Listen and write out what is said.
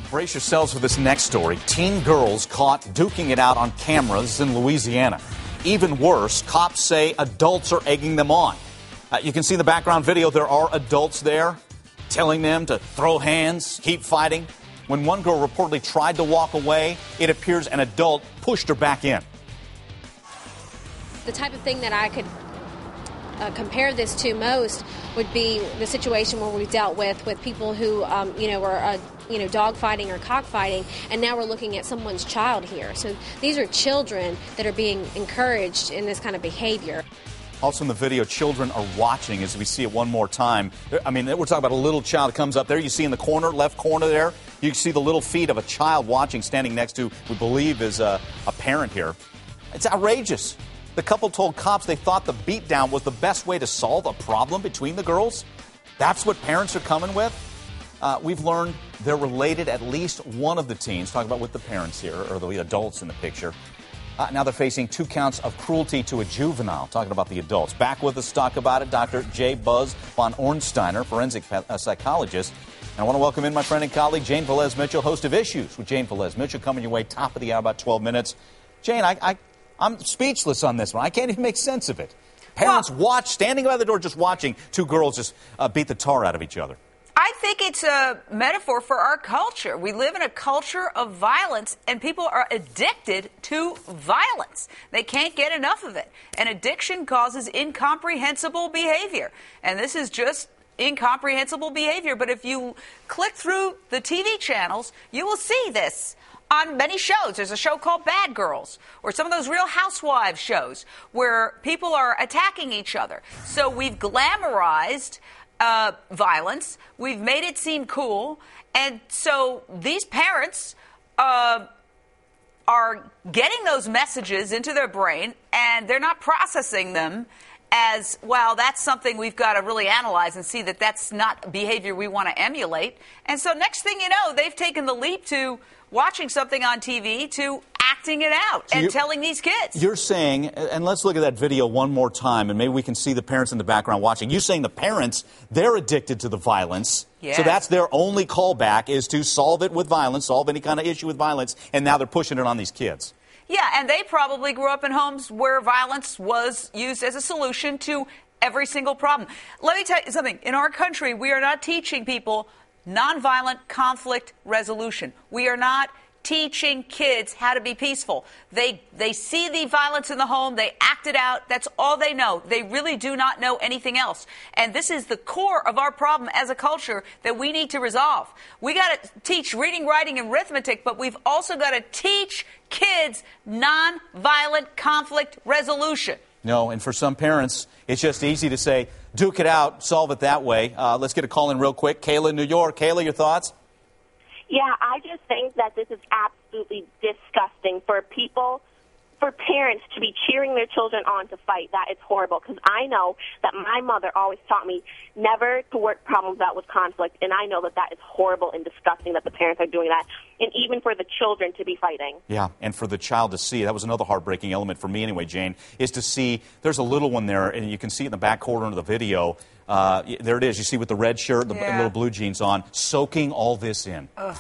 Brace yourselves for this next story. Teen girls caught duking it out on cameras in Louisiana. Even worse, cops say adults are egging them on. You can see in the background video there are adults there telling them to throw hands, keep fighting. When one girl reportedly tried to walk away, it appears an adult pushed her back in. The type of thing that I could compare this to most would be the situation where we've dealt with people who, were, dogfighting or cockfighting, and now we're looking at someone's child here. So these are children that are being encouraged in this kind of behavior. Also in the video, children are watching as we see it one more time. I mean, we're talking about a little child that comes up there. You see in the corner, left corner there, you can see the little feet of a child watching, standing next to, we believe, is a parent here. It's outrageous. The couple told cops they thought the beatdown was the best way to solve a problem between the girls. That's what parents are coming with. We've learned they're related, at least one of the teens, talking about with the parents here, or the adults in the picture. Now they're facing 2 counts of cruelty to a juvenile, talking about the adults. Back with us to talk about it, Dr. J. Buzz von Ornsteiner, forensic psychologist. And I want to welcome in my friend and colleague, Jane Velez-Mitchell, host of Issues with Jane Velez-Mitchell, coming your way top of the hour, about 12 minutes. Jane, I'm speechless on this one. I can't even make sense of it. Parents watch, standing by the door, just watching 2 girls just beat the tar out of each other. I think it's a metaphor for our culture. We live in a culture of violence, and people are addicted to violence. They can't get enough of it. And addiction causes incomprehensible behavior. And this is just incomprehensible behavior. But if you click through the TV channels, you will see this on many shows. There's a show called Bad Girls, or some of those Real Housewives shows where people are attacking each other. So we've glamorized violence. We've made it seem cool. And so these parents are getting those messages into their brain, and they're not processing them as, well, that's something we've got to really analyze and see that that's not behavior we want to emulate. And so next thing you know, they've taken the leap to watching something on TV to acting it out and telling these kids. You're saying, and let's look at that video one more time, and maybe we can see the parents in the background watching. You're saying the parents, they're addicted to the violence. Yes. So that's their only callback, is to solve it with violence, solve any kind of issue with violence, and now they're pushing it on these kids. Yeah, and they probably grew up in homes where violence was used as a solution to every single problem. Let me tell you something. In our country, we are not teaching people nonviolent conflict resolution. We are not teaching kids how to be peaceful. They see the violence in the home, they act it out. That's all they know. They really do not know anything else. And this is the core of our problem as a culture that we need to resolve. We got to teach reading, writing, and arithmetic, but we've also got to teach kids nonviolent conflict resolution. No, and for some parents, it's just easy to say, duke it out, solve it that way. Let's get a call in real quick. Kayla in New York. Kayla, your thoughts? Yeah, I just think that this is absolutely disgusting for parents to be cheering their children on to fight. That is horrible, because I know that my mother always taught me never to work problems out with conflict, and I know that that is horrible and disgusting that the parents are doing that, and even for the children to be fighting. Yeah, and for the child to see, that was another heartbreaking element for me anyway, Jane, is to see there's a little one there, and you can see it in the back corner of the video. There it is. You see with the red shirt, the little blue jeans on, soaking all this in. Ugh.